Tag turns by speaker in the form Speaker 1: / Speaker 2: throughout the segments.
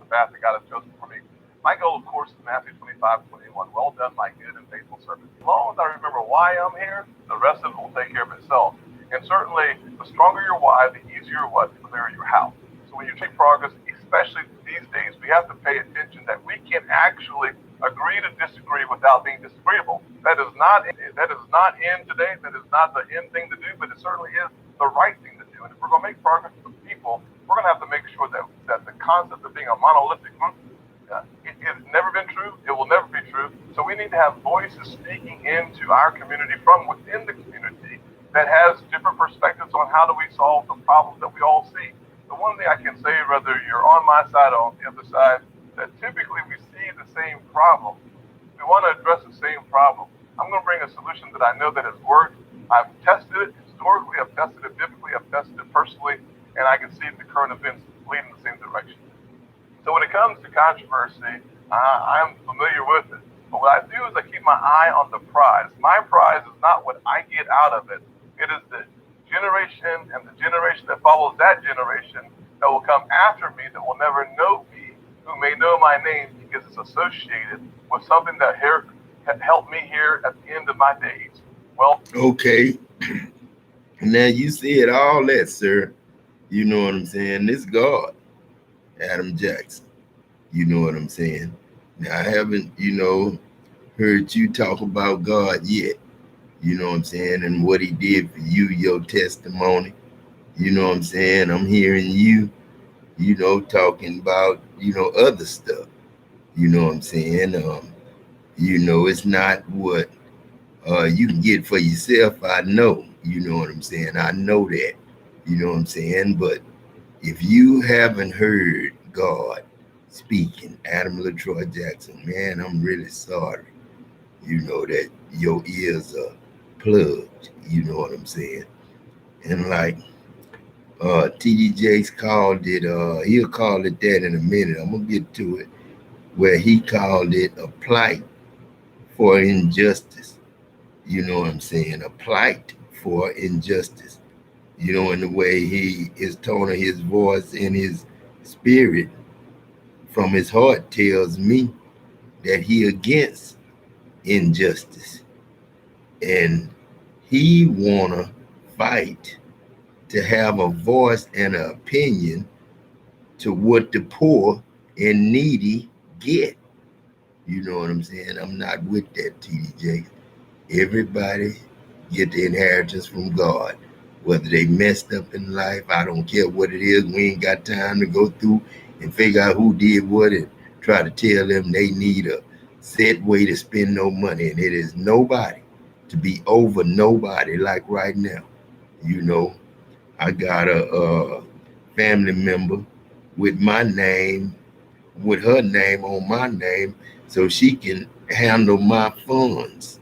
Speaker 1: path that God has chosen for me. My goal, of course, is Matthew 25:21. Well done, my good and faithful servant. As long as I remember why I'm here, the rest of it will take care of itself. And certainly, the stronger your why, the easier what to clear your how. So when you take progress, especially these days, we have to pay attention that we can actually agree to disagree without being disagreeable. That is not in today. That is not the in thing to do, but it certainly is the right thing to do. And if we're going to make progress with people, we're going to have to make sure that the concept of being a monolithic group, it's never been true. It will never be true. So we need to have voices speaking into our community from within the community that has different perspectives on how do we solve the problems that we all see. The one thing I can say, whether you're on my side or on the other side, that typically we see the same problem. We want to address the same problem. I'm going to bring a solution that I know that has worked. I've tested it historically, I've tested it biblically, I've tested it personally, and I can see the current events leading in the same direction. So when it comes to controversy, I'm familiar with it. But what I do is I keep my eye on the prize. My prize is not what I get out of it. It is the generation and the generation that follows that generation that will come after me that will never know me, who may know my name because it's associated with something that helped me here at the end of my days. Well,
Speaker 2: Okay. Now you said all that, sir. You know what I'm saying? This God, Adam Jackson. You know what I'm saying? Now I haven't, heard you talk about God yet. You know what I'm saying? And what he did for you, your testimony. You know what I'm saying? I'm hearing you, talking about, other stuff. You know what I'm saying? It's not what you can get for yourself. I know. You know what I'm saying? I know that. You know what I'm saying? But if you haven't heard God speaking, Adam LaTroy Jackson, man, I'm really sorry. You know that your ears are plugged. You know what I'm saying? And like TD Jakes called it, he'll call it that in a minute. I'm gonna get to it. Where he called it a plight for injustice. You know what I'm saying? A plight for injustice. In the way his tone of his voice and his spirit from his heart tells me that he against injustice. And he wanna fight to have a voice and an opinion to what the poor and needy get. You know what I'm saying? I'm not with that, TDJ. Everybody get the inheritance from God. Whether they messed up in life, I don't care what it is. We ain't got time to go through and figure out who did what and try to tell them they need a set way to spend no money. And it is nobody to be over nobody like right now. You know, I got a family member with my name, with her name on my name, so she can handle my funds.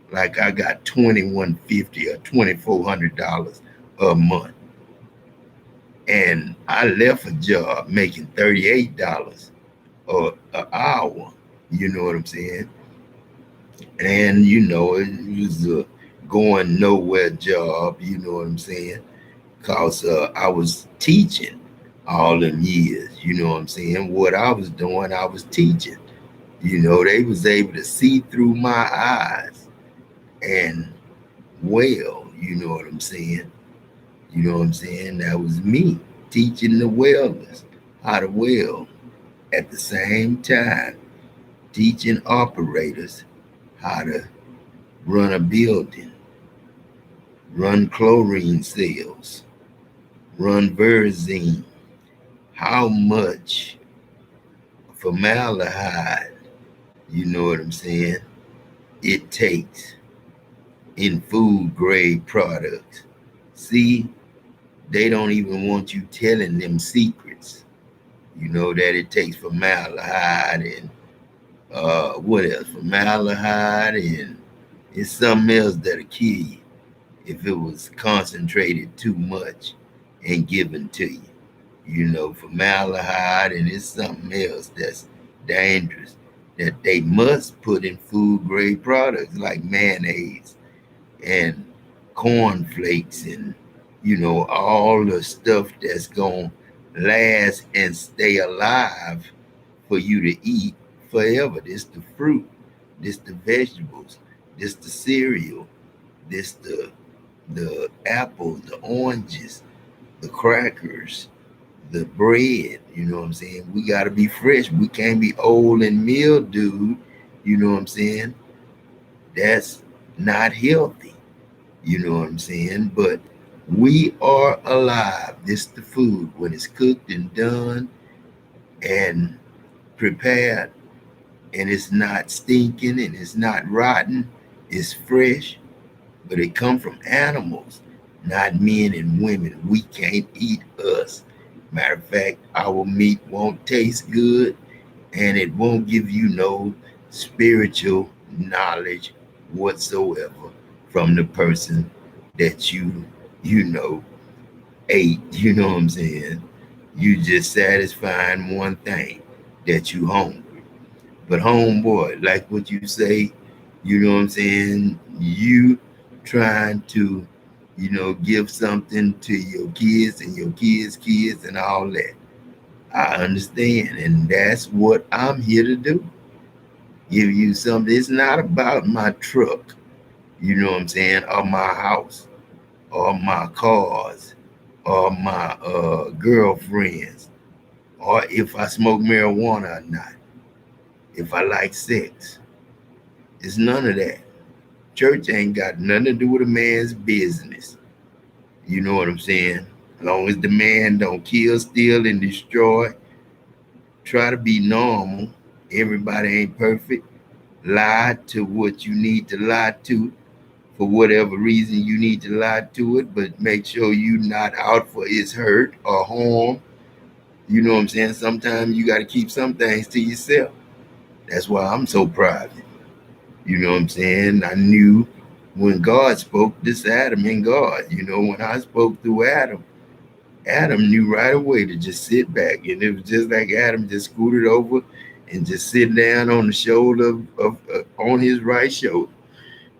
Speaker 2: Like I got 2150 or $2,400 a month, and I left a job making $38 an hour. You know what I'm saying? And it was a going nowhere job. You know what I'm saying? Cause I was teaching all them years. You know what I'm saying? What I was doing, I was teaching. They was able to see through my eyes and well. You know what I'm saying? You know what I'm saying? That was me teaching the wellers how to well at the same time teaching operators how to run a building, run chlorine cells, run Verzine. How much formaldehyde, you know what I'm saying, it takes in food grade products. See, they don't even want you telling them secrets. That it takes formaldehyde and what else? Formaldehyde and it's something else that'll kill you if it was concentrated too much and given to you. Formaldehyde, and it's something else that's dangerous that they must put in food grade products like mayonnaise and cornflakes and all the stuff that's going to last and stay alive for you to eat forever. This the fruit, this the vegetables, this the cereal, this the apples, the oranges, the crackers, the bread. You know what I'm saying? We got to be fresh. We can't be old and mildewed. You know what I'm saying? That's not healthy. You know what I'm saying? But we are alive. This the food when it's cooked and done and prepared, and it's not stinking and it's not rotten. It's fresh, but it come from animals, not men and women. We can't eat us. Matter of fact, our meat won't taste good, and it won't give you no spiritual knowledge whatsoever from the person that you know ate. You know what I'm saying? You just satisfying one thing, that you hungry. But homeboy, like what you say, you know what I'm saying? You trying to, give something to your kids and your kids and all that. I understand. And that's what I'm here to do. Give you something. It's not about my truck, you know what I'm saying, or my house, or my cars, or my girlfriends, or if I smoke marijuana or not, if I like sex. It's none of that. Church ain't got nothing to do with a man's business. You know what I'm saying? As long as the man don't kill, steal, and destroy, try to be normal. Everybody ain't perfect. Lie to what you need to lie to for whatever reason you need to lie to it, but make sure you not out for its hurt or harm. You know what I'm saying? Sometimes you got to keep some things to yourself. That's why I'm so private. You know what I'm saying? I knew when God spoke, this Adam and God. When I spoke through Adam, Adam knew right away to just sit back. And it was just like Adam just scooted over and just sit down on the shoulder on his right shoulder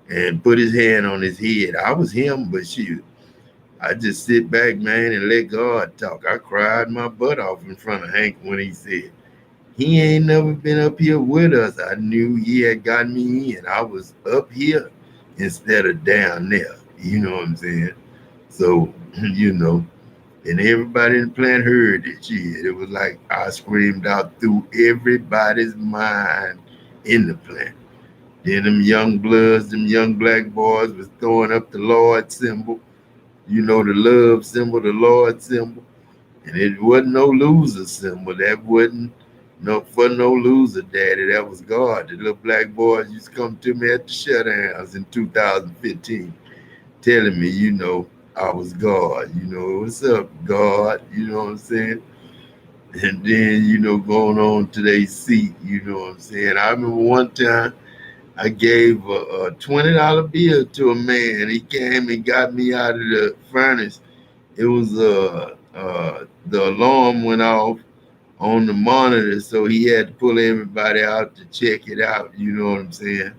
Speaker 2: and put his hand on his head. I was him, but shoot, I just sit back, man, and let God talk. I cried my butt off in front of Hank when he said, he ain't never been up here with us. I knew he had got me in. I was up here instead of down there. You know what I'm saying? So, and everybody in the plant heard it. Shit, it was like I screamed out through everybody's mind in the plant. Then them young bloods, them young black boys was throwing up the Lord symbol, the love symbol, the Lord symbol. And it wasn't no loser symbol. That wasn't no loser, daddy. That was God. The little black boys used to come to me at the shutdowns in 2015, telling me, I was God. What's up, God? You know what I'm saying? And then, going on to their seat, you know what I'm saying? I remember one time I gave a $20 bill to a man. He came and got me out of the furnace. It was the alarm went off on the monitor, so he had to pull everybody out to check it out. You know what I'm saying?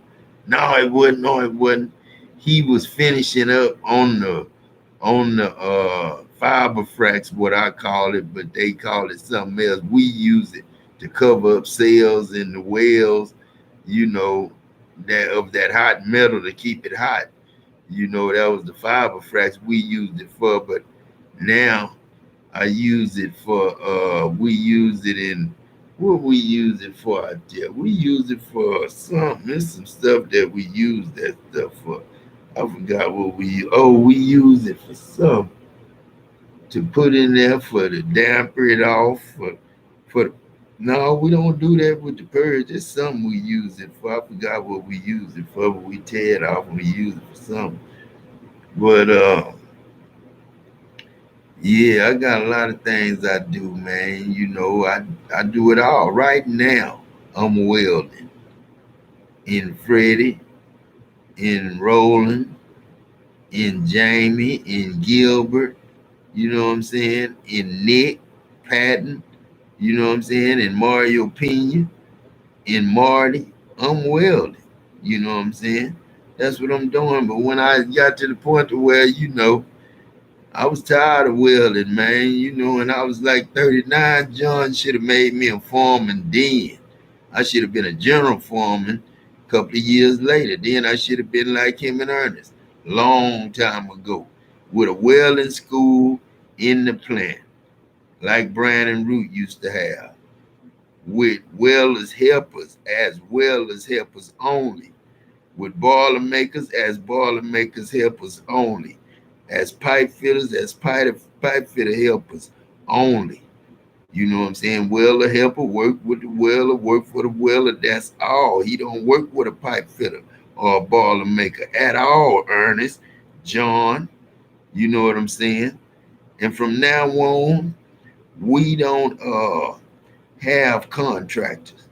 Speaker 2: No, it wasn't. No, it wasn't. He was finishing up on the fiber fracks, what I call it, but they call it something else. We use it to cover up cells in the wells, that of that hot metal to keep it hot. That was the fiber fracks we used it for, but now I use it for we use it in what we use it for out there. We use it for something. There's some stuff that we use that stuff for. I forgot what we use it for some to put in there for to damper it off for no, we don't do that with the purge. It's something we use it for. I forgot what we use it for, but we tear it off and we use it for something. But yeah, I got a lot of things I do, man. I do it all. Right now, I'm welding in Freddie, in Roland, in Jamie, in Gilbert, you know what I'm saying? In Nick, Patton, you know what I'm saying? In Mario Pena, in Marty. I'm welding, you know what I'm saying? That's what I'm doing. But when I got to the point to where, I was tired of welding, man. You know, when I was like 39, John should have made me a foreman then. I should have been a general foreman a couple of years later. Then I should have been like him in Ernest, long time ago, with a welding school in the plant, like Brandon Root used to have, with welders helpers as welders helpers only, with boiler makers as boiler makers helpers only, as pipe fitters as pipe fitter helpers only. You know what I'm saying? Welder helper work with the welder, work for the welder. That's all. He don't work with a pipe fitter or a boiler maker at all, Ernest, John. You know what I'm saying? And from now on, we don't have contractors.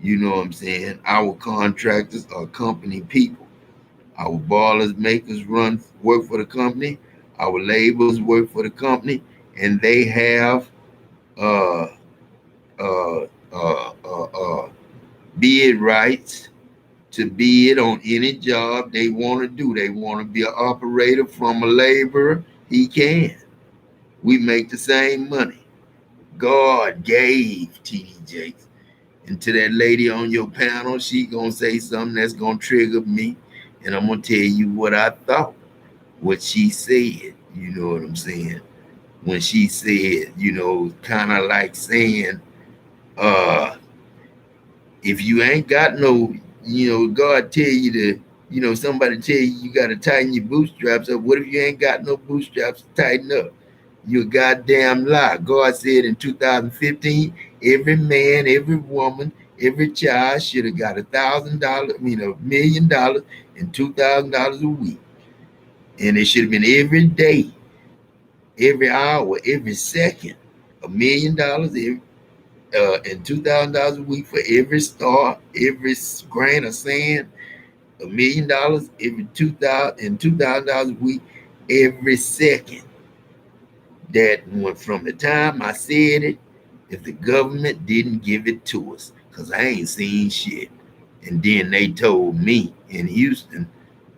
Speaker 2: You know what I'm saying? Our contractors are company people. Our boilers makers work for the company. Our laborers work for the company, and they have uh uh bid rights to bid on any job they want to do. They want to be an operator from a laborer, he can. We make the same money. God gave TD Jakes. And to that lady on your panel, she gonna say something that's gonna trigger me. And I'm gonna tell you what I thought, what she said. You know what I'm saying? When she said, kind of like saying, uh, if you ain't got no, God tell you to, somebody tell you got to tighten your bootstraps up. What if you ain't got no bootstraps to tighten up? You a goddamn lie. God said in 2015, every man, every woman, every child should have got $1,000, $1,000,000 and $2,000 a week. And it should have been every day, every hour, every second, $1,000,000 and $2,000 a week for every star, every grain of sand, $1,000,000 every 2,000 and $2,000 a week every second. That went from the time I said it, if the government didn't give it to us, because I ain't seen shit. And then they told me in Houston,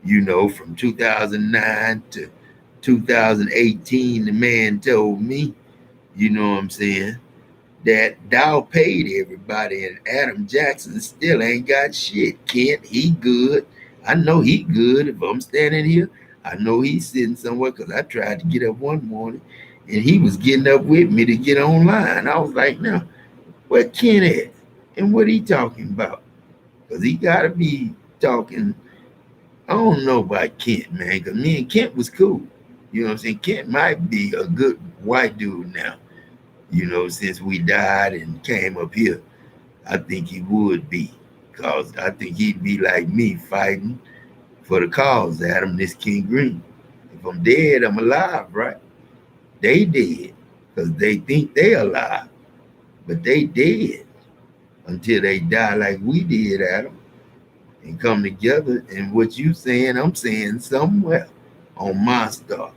Speaker 2: from 2009 to 2018, the man told me, you know what I'm saying, that Dow paid everybody, and Adam Jackson still ain't got shit. Kent, he good. I know he good. If I'm standing here, I know he's sitting somewhere because I tried to get up one morning and he was getting up with me to get online. I was like, now, where Kent at? And what he talking about? Because he got to be talking. I don't know about Kent, man, because me and Kent was cool. You know what I'm saying? Kent might be a good white dude now. Since we died and came up here, I think he would be. Because I think he'd be like me fighting for the cause, Adam, this King Green. If I'm dead, I'm alive, right? They dead. Because they think they alive. But they dead until they die like we did, Adam. And come together. And what you saying, I'm saying somewhere on my stuff.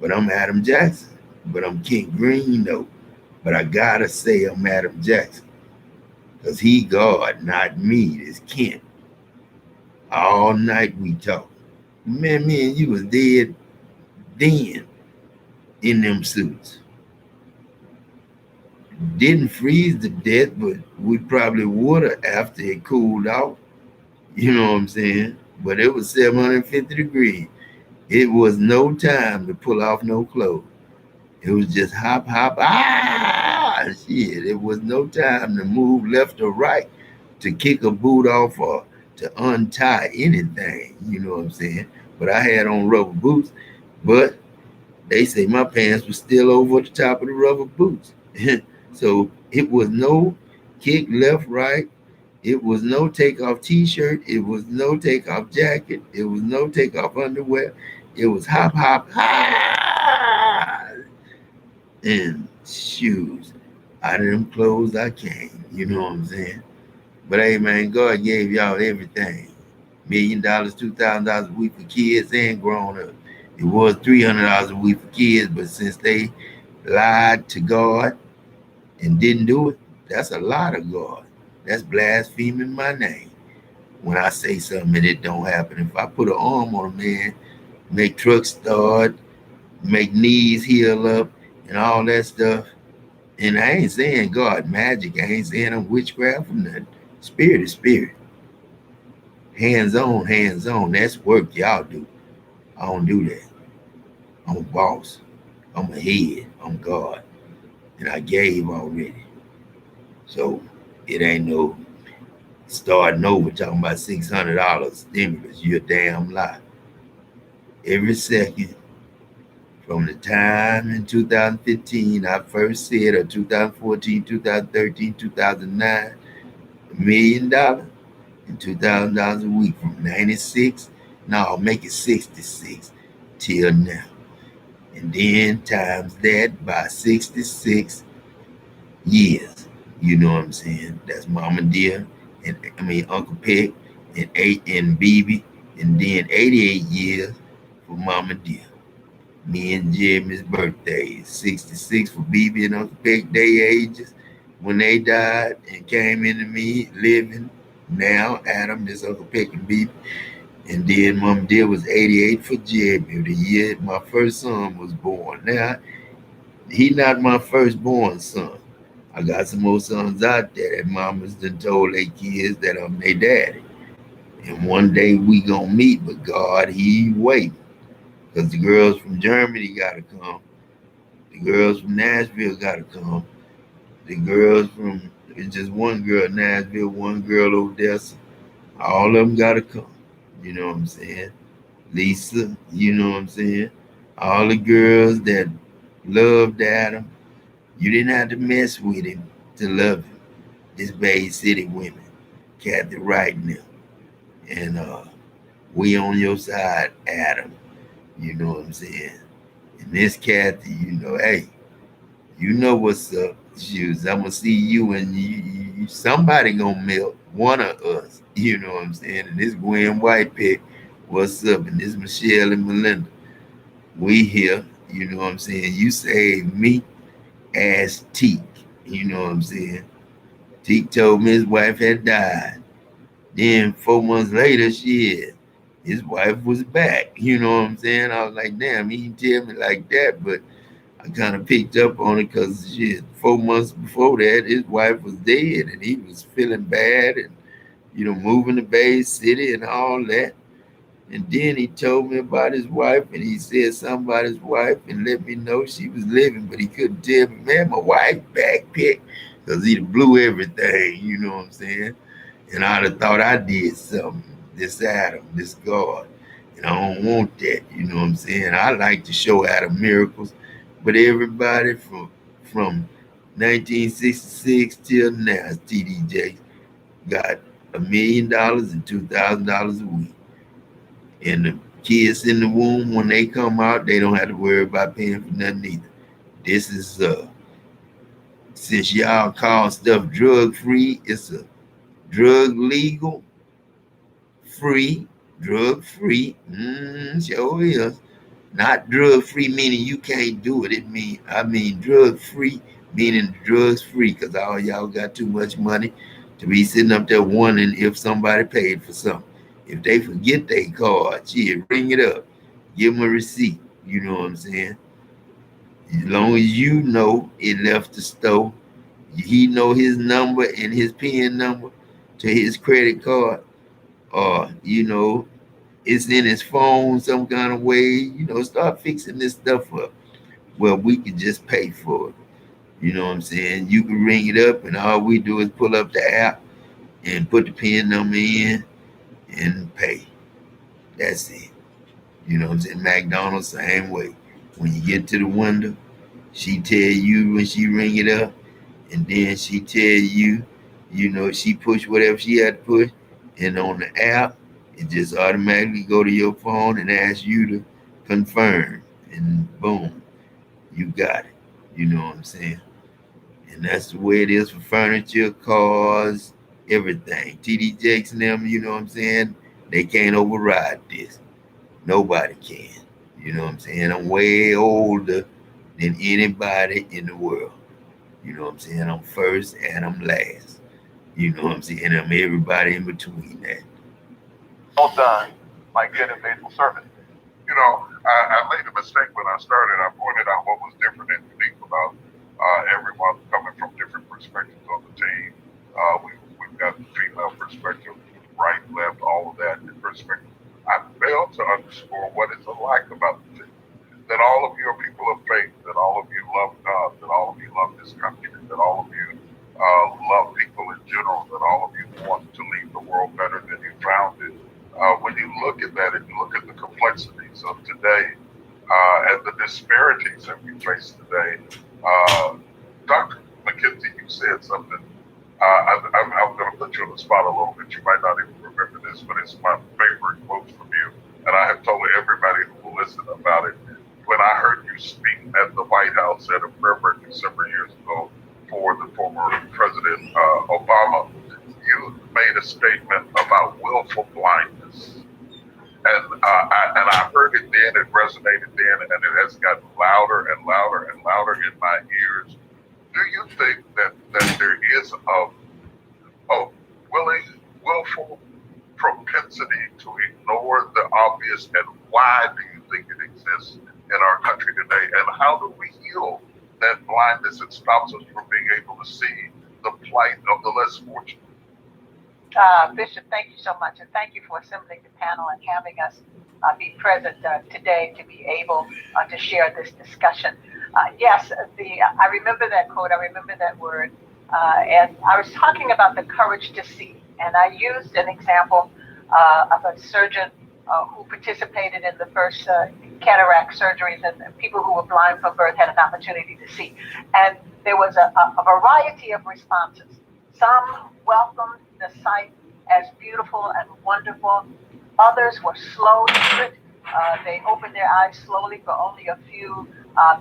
Speaker 2: But I'm Adam Jackson. But I'm King Green, though. But I gotta say I'm Adam Jackson. Because he God, not me. This Kent. All night we talk. Man, me and you was dead then in them suits. Didn't freeze to death, but we probably would have after it cooled off. You know what I'm saying? But it was 750 degrees. It was no time to pull off no clothes. It was just hop, hop, shit. It was no time to move left or right, to kick a boot off or to untie anything. You know what I'm saying? But I had on rubber boots, but they say my pants were still over the top of the rubber boots. So it was no kick left, right. It was no take off t-shirt. It was no take off jacket. It was no take off underwear. It was hop, hop, and shoes. Out of them clothes I came. You know what I'm saying? But hey, man, God gave y'all everything. $1,000,000, $2,000 a week for kids and grown up. It was $300 a week for kids, but since they lied to God and didn't do it, that's a lot of God. That's blaspheming my name. When I say something and it don't happen, if I put an arm on a man, make trucks start, make knees heal up and all that stuff. And I ain't saying God magic. I ain't saying I'm witchcraft or nothing. Spirit is spirit. Hands on, hands on. That's work y'all do. I don't do that. I'm a boss. I'm a head. I'm God. And I gave already. So it ain't no starting over talking about $600 stimulus. You're a damn lie. Every second from the time in 2015 I first said, or 2014, 2013, 2009, $1 million and $2,000 a week from 96, no, make it 66 till now. And then times that by 66 years. You know what I'm saying? That's Mama Dear, and I mean Uncle Peck, and BB, and then 88 years for Mama Dear. Me and Jimmy's birthday, 66 for BB and Uncle Peck, day ages when they died and came into me living. Now Adam is Uncle Peck and BB. And then Mama Dear was 88 for Jimmy, the year my first son was born. Now, he not my firstborn son. I got some more sons out there that mamas done told their kids that I'm their daddy. And one day we gonna meet, but God, he waiting. Because the girls from Germany gotta come. The girls from Nashville gotta come. The girls from, it's just one girl in Nashville, one girl over there. So all of them gotta come. You know what I'm saying? Lisa, you know what I'm saying? All the girls that loved Adam, you didn't have to mess with him to love him. This Bay City women, Kathy Wright and them. And we on your side, Adam. You know what I'm saying? And this Kathy, you know, hey, you know what's up. Shoes, I'm gonna see you and somebody gonna melt one of us. You know what I'm saying? And this Gwen Whitepick, what's up? And this Michelle and Melinda, we here. You know what I'm saying? You saved me as Teak. You know what I'm saying? Teak told me his wife had died. Then 4 months later, his wife was back. You know what I'm saying? I was like, damn, he didn't tell me like that, but I kind of picked up on it because 4 months before that, his wife was dead and he was feeling bad and, moving to Bay City and all that. And then he told me about his wife and he said something about his wife and let me know she was living, but he couldn't tell me, man, my wife backpacked because he blew everything, you know what I'm saying? And I'd have thought I did something, this Adam, this God. And I don't want that, you know what I'm saying? I like to show Adam miracles, but everybody from 1966 till now, TDJ got $1 million and $2,000 a week. And the kids in the womb, when they come out, they don't have to worry about paying for nothing either. This is since y'all call stuff drug free, it's a drug legal, free, drug free. Sure is. Not drug free meaning you can't do it. I mean drug free meaning drugs free, because all y'all got too much money to be sitting up there wondering if somebody paid for something. If they forget their card, ring it up, give them a receipt. You know what I'm saying? As long as you know it left the store, he know his number and his PIN number to his credit card, or it's in his phone some kind of way. Start fixing this stuff up. Well, we can just pay for it. You know what I'm saying? You can ring it up, and all we do is pull up the app and put the PIN number in and pay. That's it. You know what I'm saying? McDonald's, same way. When you get to the window, she tell you when she ring it up, and then she tell you, she push whatever she had to push, and on the app, it just automatically go to your phone and ask you to confirm, and boom, you got it. You know what I'm saying? And that's the way it is for furniture, cars, everything. TD Jakes and them, you know what I'm saying? They can't override this. Nobody can. You know what I'm saying? I'm way older than anybody in the world. You know what I'm saying? I'm first and I'm last. You know what I'm saying? I'm everybody in between that.
Speaker 1: Well done, my good and faithful servant.
Speaker 3: I made a mistake when I started. I pointed out what was different and unique about everyone coming from different perspectives on the team. We've got the female perspective, right, left, all of that in perspective. I failed to underscore what is alike about the team. That all of you are people of faith, that all of you love God, that all of you love this country, that all of you love people in general, that all of you want to leave the world better than you found it. When you look at that and you look at the complexities of today and the disparities that we face today, Dr. McKenzie, you said something. I'm going to put you on the spot a little bit. You might not even remember this, but it's my favorite quote from you. And I have told everybody who will listen about it. When I heard you speak at the White House at a prayer breakfast several years ago for the former President Obama, you made a statement about willful blindness. And I heard it then, it resonated then, and it has gotten louder and louder and louder in my ears. Do you think that there is a willful propensity to ignore the obvious, and why do you think it exists in our country today? And how do we heal that blindness that stops us from being able to see the plight of the less fortunate?
Speaker 4: Bishop, thank you so much, and thank you for assembling the panel and having us be present today to be able to share this discussion. Yes, I remember that quote, I remember that word, and I was talking about the courage to see, and I used an example of a surgeon who participated in the first cataract surgeries, and people who were blind from birth had an opportunity to see. And there was a variety of responses. Some welcomed the sight as beautiful and wonderful. Others were slow to it. They opened their eyes slowly for only a few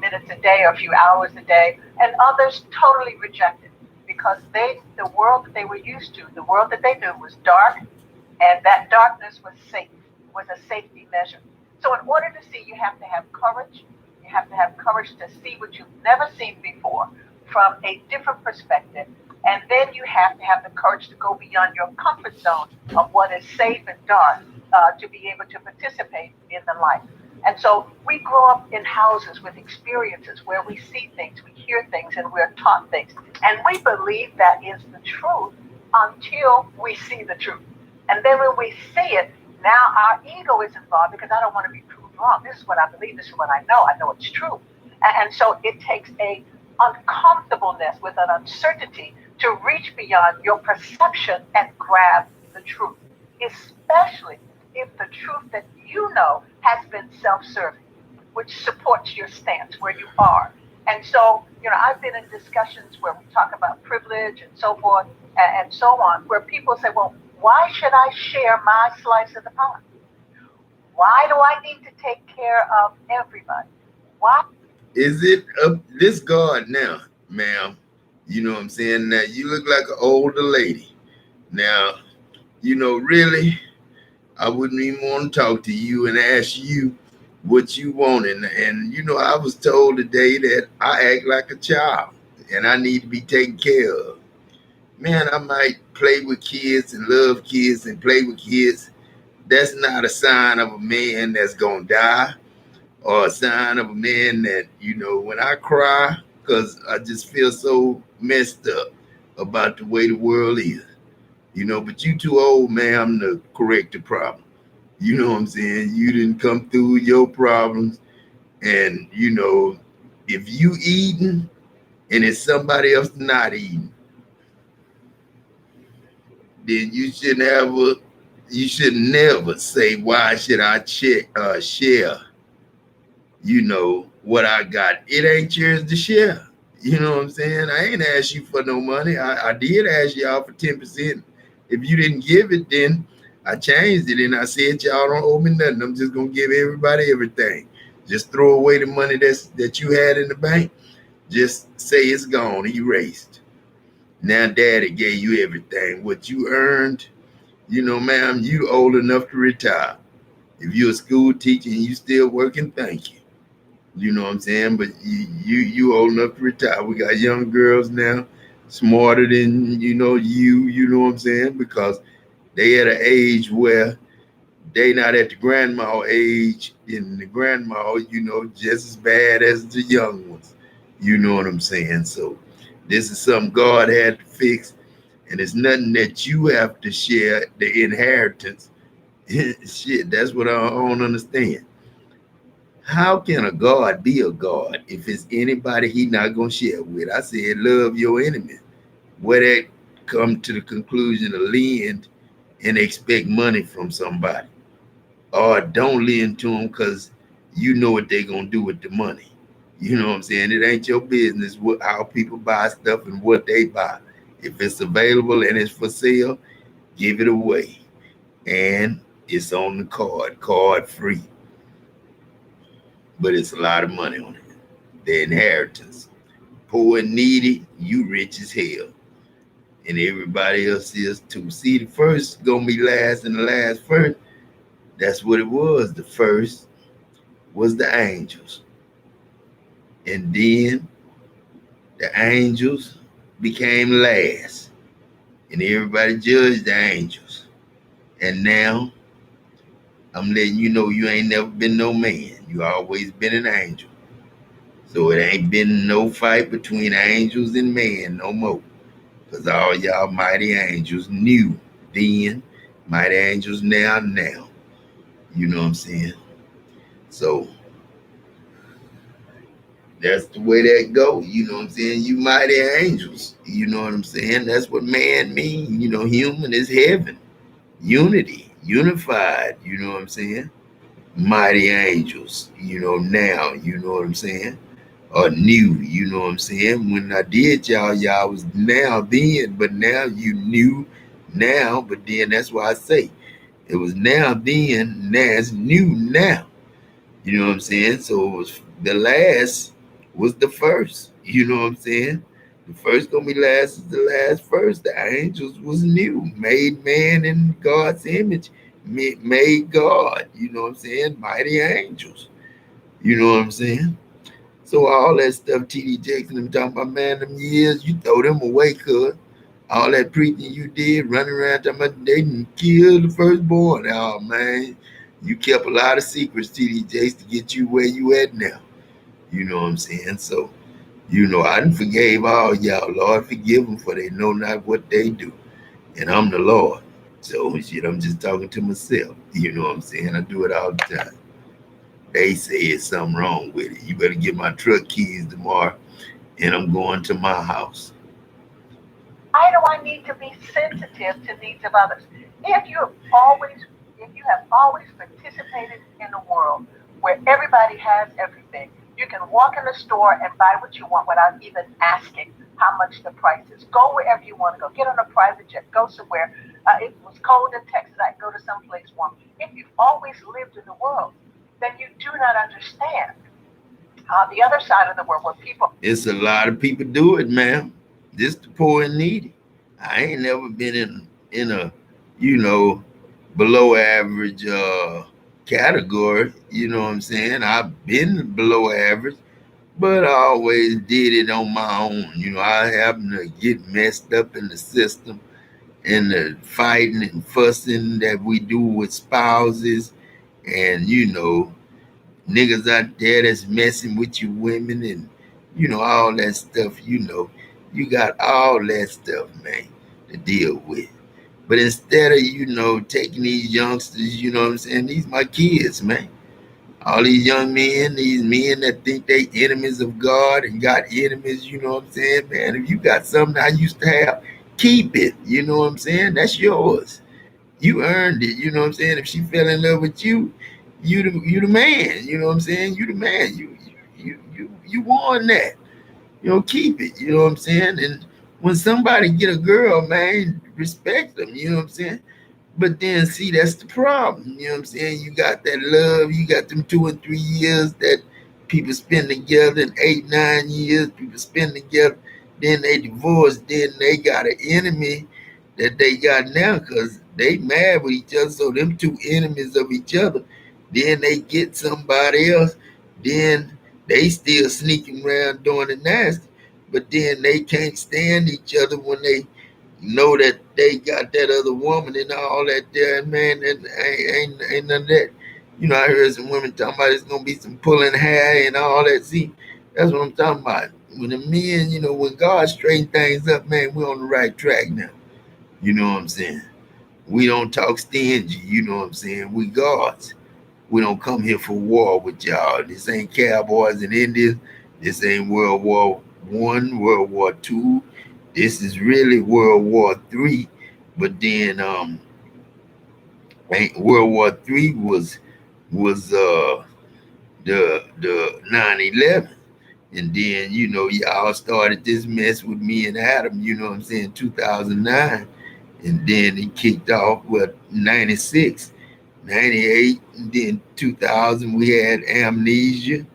Speaker 4: minutes a day or a few hours a day. And others totally rejected because the world that they were used to, the world that they knew was dark, and that darkness was safe, was a safety measure. So in order to see, you have to have courage. You have to have courage to see what you've never seen before from a different perspective. And then you have to have the courage to go beyond your comfort zone of what is safe and dark to be able to participate in the life. And so we grow up in houses with experiences where we see things, we hear things, and we're taught things. And we believe that is the truth until we see the truth. And then when we see it, now our ego is involved because I don't want to be proved wrong. This is what I believe. This is what I know. I know it's true. And so it takes a uncomfortableness with an uncertainty to reach beyond your perception and grab the truth, especially if the truth that you know has been self-serving, which supports your stance where you are. And so, I've been in discussions where we talk about privilege and so forth and so on, where people say, well, why should I share my slice of the pie? Why do I need to take care of everybody? Why?
Speaker 2: Is it this God now, ma'am? You know what I'm saying? Now, you look like an older lady. Now, really, I wouldn't even want to talk to you and ask you what you want. And I was told today that I act like a child and I need to be taken care of. Man, I might play with kids and love kids and play with kids. That's not a sign of a man that's going to die or a sign of a man that, when I cry, because I just feel so messed up about the way the world is, but you too old, ma'am, to correct the problem. You know what I'm saying? You didn't come through your problems. And, if you eating and it's somebody else not eating, then you should never say, why should I share, what I got? It ain't yours to share. You know what I'm saying? I ain't asked you for no money. I did ask y'all for 10%. If you didn't give it, then I changed it and I said, y'all don't owe me nothing. I'm just going to give everybody everything. Just throw away the money that you had in the bank. Just say it's gone, erased. Now daddy gave you everything. What you earned, ma'am, you old enough to retire. If you're a school teacher and you still working, thank you. You know what I'm saying? But you old enough to retire. We got young girls now, smarter than you know what I'm saying? Because they at an age where they not at the grandma age, and the grandma, just as bad as the young ones. You know what I'm saying? So this is something God had to fix, and it's nothing that you have to share the inheritance. Shit, that's what I don't understand. How can a God be a God if it's anybody he not gonna share with? I said, love your enemy. Where that come to the conclusion of lend and expect money from somebody, or don't lend to them because you know what they're gonna do with the money. You know what I'm saying? It ain't your business how people buy stuff and what they buy. If it's available and it's for sale, give it away. And it's on the card free. But it's a lot of money on it. The inheritance. Poor and needy, you rich as hell. And everybody else is too. See, the first gonna be last and the last first. That's what it was. The first was the angels. And then the angels became last. And everybody judged the angels. And now I'm letting you know you ain't never been no man. You always been an angel. So it ain't been no fight between angels and man no more. Because all y'all mighty angels knew then, mighty angels now. You know what I'm saying? So that's the way that go. You know what I'm saying? You mighty angels. You know what I'm saying? That's what man mean. Human is heaven. Unity, unified. You know what I'm saying? Mighty angels. Now. You know what I'm saying? Or new. You know what I'm saying? When I did y'all was now then, but now you knew now. But then that's why I say it was now then, now it's new now. You know what I'm saying? So it was the last was the first. You know what I'm saying? The first gonna be last is the last first. The angels was new, made man in God's image, made God. You know what I'm saying? Mighty angels. You know what I'm saying? So all that stuff, T.D. Jackson, them talking about, man, them years, you throw them away, cuz. All that preaching you did, running around talking about they didn't kill the firstborn. Oh, man, you kept a lot of secrets, T.D. Jakes, to get you where you at now. You know what I'm saying? So, I done forgave all y'all. Lord, forgive them, for they know not what they do. And I'm the Lord. So, shit, I'm just talking to myself. You know what I'm saying? I do it all the time. They say it's something wrong with it. You better get my truck keys tomorrow, and I'm going to my house.
Speaker 4: Why do I need to be sensitive to needs of others? If you have always participated in a world where everybody has everything, you can walk in the store and buy what you want without even asking how much the price is. Go wherever you want to go. Get on a private jet. Go somewhere. If it was cold in Texas, I'd go to someplace warm. If you've always lived in the world, then you do not understand the other side of the world where people.
Speaker 2: It's a lot of people do it, ma'am. This the poor and needy. I ain't never been in a below average category. You know what I'm saying? I've been below average, but I always did it on my own. I happen to get messed up in the system and the fighting and fussing that we do with spouses, and niggas out there that's messing with you women, and all that stuff. You got all that stuff, man, to deal with. But instead of taking these youngsters, you know what I'm saying, these my kids, man. All these young men, these men that think they enemies of God and got enemies, you know what I'm saying, man. If you got something I used to have, keep it. You know what I'm saying? That's yours. You earned it. You know what I'm saying? If she fell in love with you, you the man. You know what I'm saying? You the man. You won that. Keep it. You know what I'm saying? And when somebody get a girl, man, respect them. You know what I'm saying? But then, see, that's the problem. You know what I'm saying? You got that love. You got them 2 and 3 years that people spend together, and 8, 9 years people spend together. Then they divorce. Then they got an enemy that they got now because they mad with each other. So them two enemies of each other. Then they get somebody else. Then they still sneaking around doing the nasty. But then they can't stand each other when they know that they got that other woman and all that there, and man, and ain't none of that. You know, I heard some women talking about it's gonna be some pulling hair and all that. See, that's what I'm talking about. When the men, you know, when God straighten things up, man, we're on the right track now. You know what I'm saying? We don't talk stingy, you know what I'm saying? We gods. We don't come here for war with y'all. This ain't cowboys and Indians. This ain't World War One, World War Two. This is really World War Three. But then ain't World War Three was the 9/11. And then, you know, y'all started this mess with me and Adam, you know what I'm saying, 2009. And then it kicked off with 96, 98, and then 2000 we had amnesia,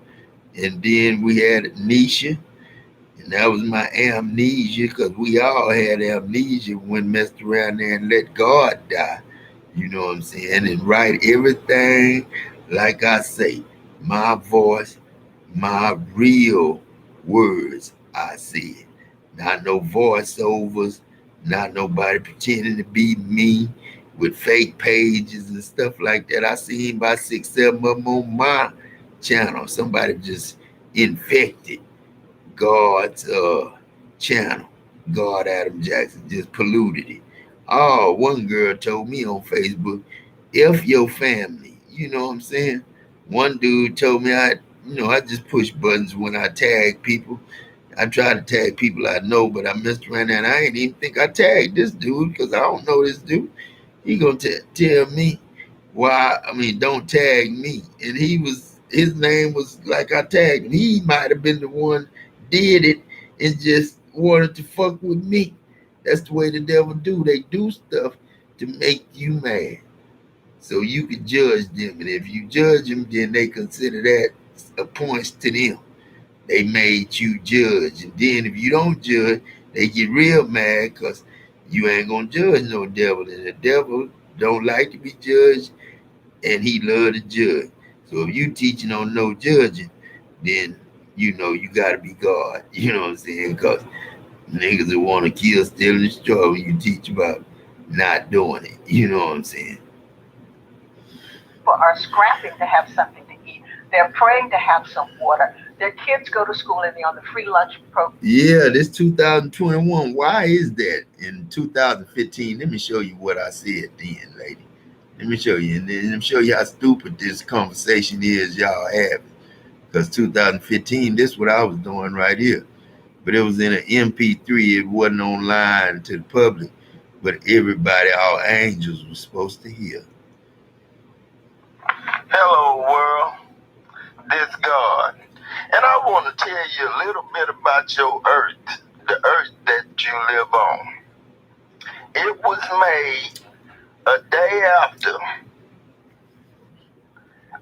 Speaker 2: and then we had Nisha, and that was my amnesia because we all had amnesia when messed around there and let God die. You know what I'm saying? And write everything like I say, my voice, my real words I said. Not no voiceovers, not nobody pretending to be me with fake pages and stuff like that. I seen about 6, 7 of them on my channel. Somebody just infected God's channel. God Adam Jackson just polluted it. Oh, one girl told me on Facebook, F your family. You know what I'm saying? One dude told me I just push buttons when I tag people. I try to tag people I know, but I messed around there and I ain't even think I tagged this dude because I don't know this dude. He gonna tell me why, I mean, don't tag me. And his name was like I tagged him. He might have been the one did it and just wanted to fuck with me. That's the way the devil do. They do stuff to make you mad. So you can judge them. And if you judge them, then they consider that a points to them. They made you judge. And then if you don't judge, they get real mad because you ain't gonna judge no devil. And the devil don't like to be judged and he love to judge. So if you teaching on no judging, then you know you gotta be God. You know what I'm saying? Because niggas that want to kill, steal, and destroy when you teach about not doing it. You know what I'm saying?
Speaker 4: People are scrapping to have something to eat. They're praying to have some water. Their kids go to school and they're on the free lunch program.
Speaker 2: Yeah, this 2021. Why is that? In 2015, let me show you what I said then, lady. Let me show you, and then let me show you how stupid this conversation is y'all having. Because 2015, this is what I was doing right here. But it was in an MP3. It wasn't online to the public. But everybody, all angels, was supposed to hear. Hello, world. This God. And I want to tell you a little bit about your earth, the earth that you live on. It was made a day after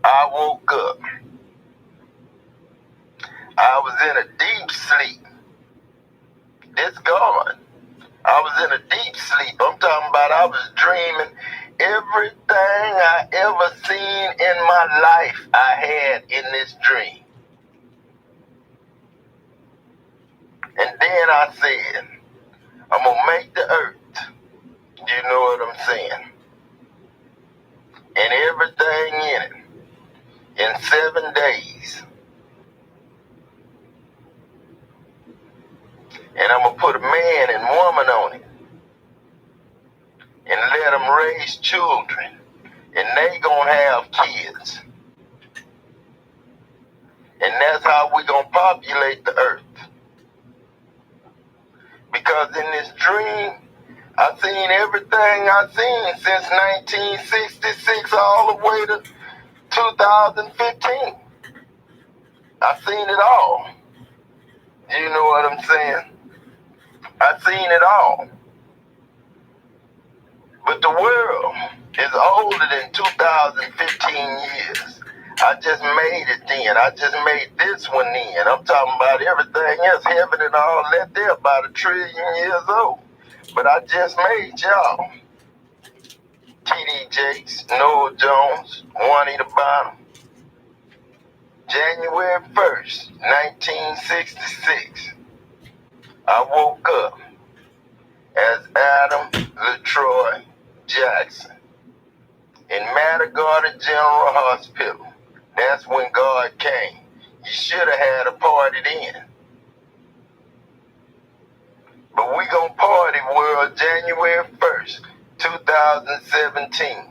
Speaker 2: I woke up. I was in a deep sleep. This God. I was in a deep sleep. I'm talking about I was dreaming everything I ever seen in my life I had in this dream. And then I said, I'm going to make the earth. You know what I'm saying? And everything in it in 7 days. And I'm going to put a man and woman on it. And let them raise children. And they going to have kids. And that's how we going to populate the earth. Because in this dream, I seen everything I seen since 1966 all the way to 2015. I seen it all. You know what I'm saying? I seen it all. But the world is older than 2015 years. I just made it then. I just made this one then. I'm talking about everything else, heaven and all that. They're about 1 trillion years old. But I just made y'all. T.D. Jakes, Noah Jones, Juanita Bottom. January 1st, 1966. I woke up as Adam LaTroy Jackson in Matagorda General Hospital. That's when God came. You should have had a party then. But we gonna party world January 1st, 2017.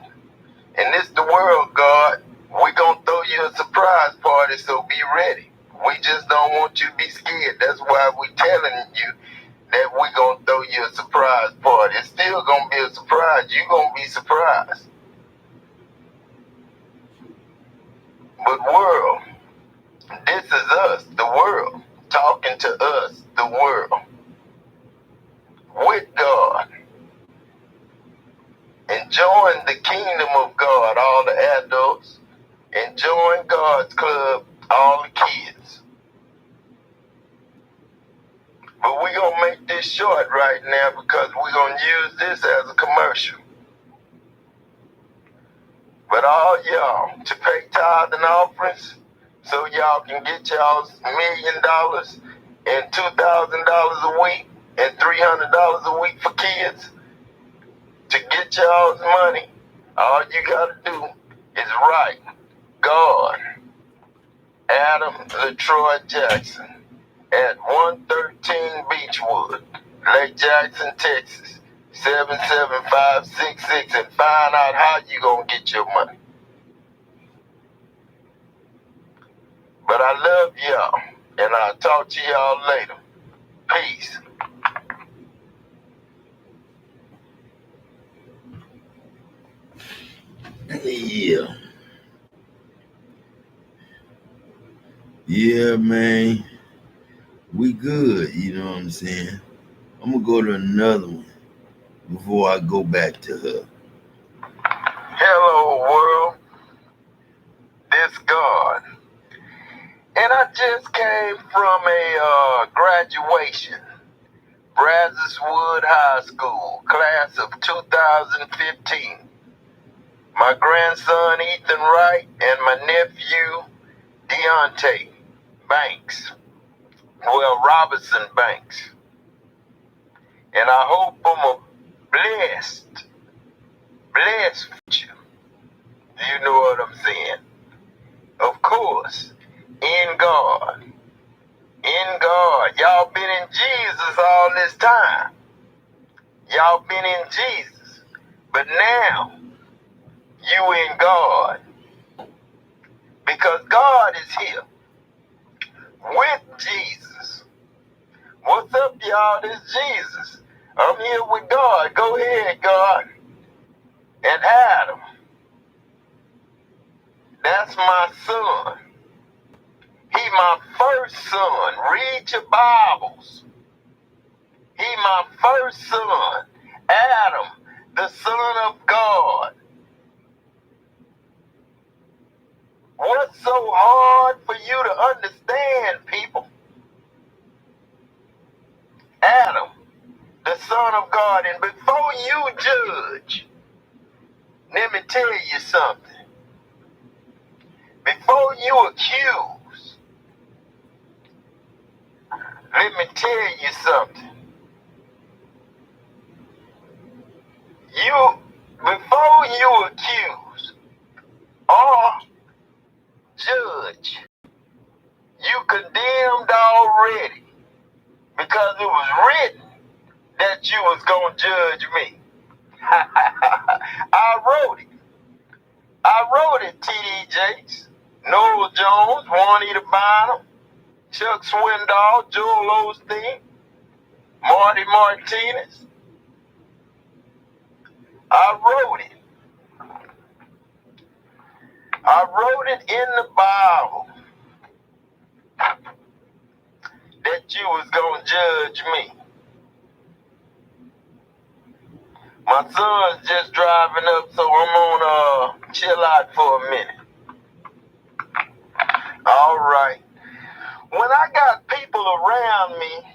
Speaker 2: And this the world, God. We gonna throw you a surprise party, so be ready. We just don't want you to be scared. That's why we telling you that we gonna throw you a surprise party. It's still gonna be a surprise. You gonna be surprised. But world, this is us, the world, talking to us, the world, with God, enjoying the kingdom of God, all the adults, enjoying God's club, all the kids. But we're going to make this short right now because we're going to use this as a commercial. But all y'all to pay tithe and offerings so y'all can get y'all's $1 million and $2,000 a week and $300 a week for kids to get y'all's money. All you got to do is write God, Adam LaTroy Jackson at 113 Beechwood, Lake Jackson, Texas, 77566 and find out how you gonna get your money. But I love y'all, and I'll talk to y'all later. Peace. Yeah. Yeah, man. We good, you know what I'm saying? I'm gonna go to another one before I go back to her. Hello, world. This God. And I just came from a graduation. Brazos Wood High School, class of 2015. My grandson Ethan Wright and my nephew Deontay Banks. Well, Robinson Banks. And I hope I'm a blessed future. You know what I'm saying? Of course, in God. In God. Y'all been in Jesus all this time. Y'all been in Jesus. But now, you in God. Because God is here. With Jesus. What's up, y'all? This Jesus. I'm here with God. Go ahead, God. And Adam. That's my son. He my first son. Read your Bibles. He my first son. Adam, the Son of God. What's so hard for you to understand, people? Adam, the Son of God. And before you judge, let me tell you something. Before you accuse, let me tell you something. Before you accuse or judge, you condemned already because it was written that you was going to judge me. I wrote it, T.D. Jakes, Noel Jones, Juanita Bynum, Chuck Swindoll, Joel Osteen, Marty Martinez. I wrote it. I wrote it in the Bible that you was going to judge me. My son's just driving up, so I'm on chill out for a minute. All right. When I got people around me,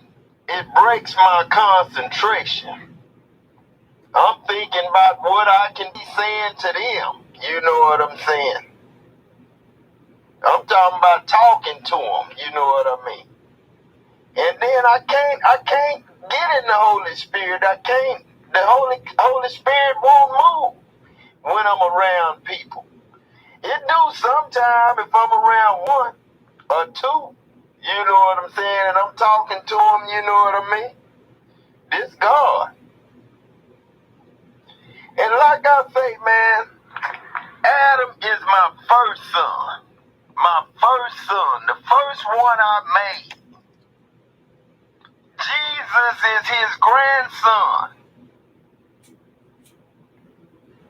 Speaker 2: it breaks my concentration. I'm thinking about what I can be saying to them. You know what I'm saying? I'm talking about talking to them. You know what I mean? And then I can't get in the Holy Spirit. I can't. The Holy Spirit won't move when I'm around people. It do sometime if I'm around one or two. You know what I'm saying? And I'm talking to them, you know what I mean? This God. And like I say, man, Adam is my first son. My first son. The first one I made. Jesus is his grandson.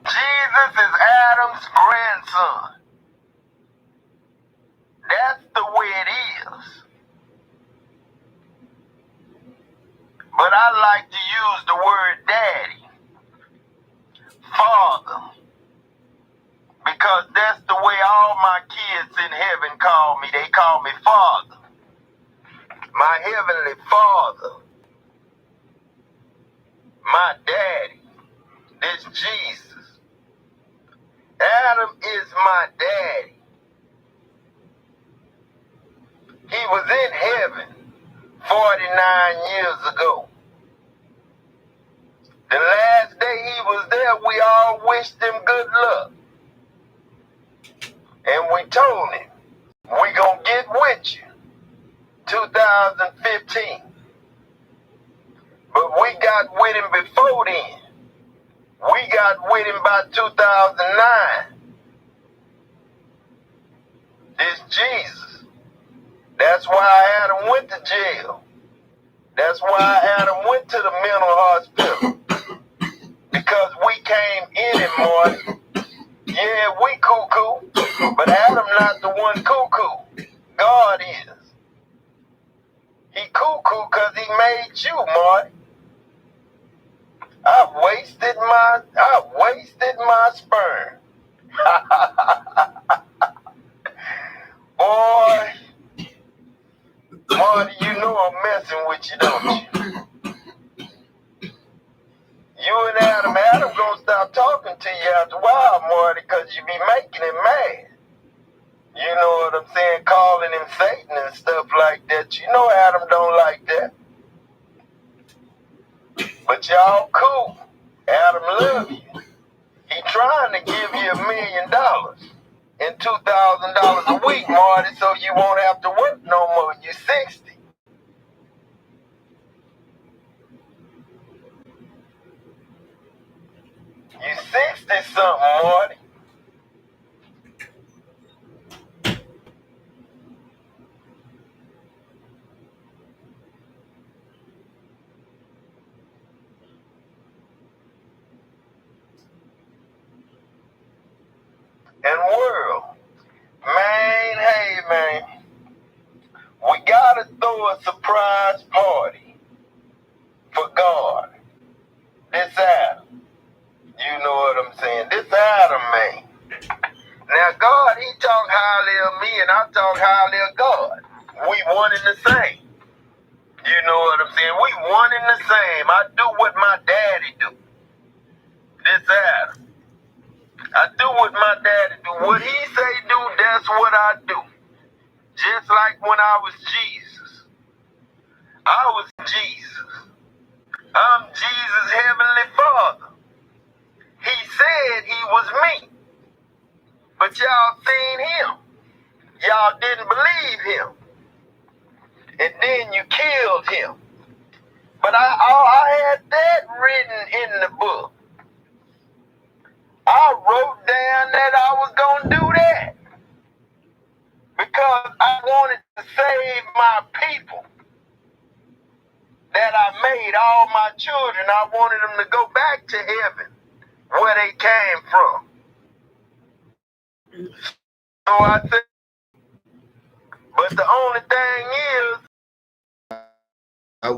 Speaker 2: Jesus is Adam's grandson. That's the way it is. But I like to use the word daddy, father, because that's the way all my kids in heaven call me. They call me Father. My heavenly Father. My daddy. This Jesus. Adam is my daddy. He was in heaven 49 years ago. The last day he was there, we all wished him good luck. And we told him, we gonna get with you 2015. But we got with him before then. We got with him by 2009. This Jesus. That's why Adam went to jail. That's why Adam went to the mental hospital. Because we came in him, Marty. Yeah, we cuckoo. But Adam not the one cuckoo. God is. He cuckoo because he made you, Marty. I wasted my sperm. Boy, Marty, you know I'm messing with you, don't you? You and Adam gonna stop talking to you after a while, Marty, because you be making him mad. You know what I'm saying? Calling him Satan and stuff like that. You know Adam don't like that. But y'all cool. Adam love you. He trying to give you $1 million and $2,000 a week, Marty, so you won't have to work no more. You're 60. You're 60 something, Marty. And world, man, hey man, we gotta throw a surprise party for God. This Adam, you know what I'm saying? This Adam, man. Now God, he talk highly of me and I talk highly of God. We one and the same. You know what I'm saying? We one and the same. I do what my daddy do. This Adam. I do what my daddy do. What he say do, that's what I do. Just like when I was Jesus. I was Jesus. I'm Jesus' heavenly Father. He said he was me. But y'all seen him. Y'all didn't believe him. And then you killed him. But I had that written in the book. I wrote down that I was going to do that. Because I wanted to save my people. That I made, all my children. I wanted them to go back to heaven. Where they came from. So I said, but the only thing is, I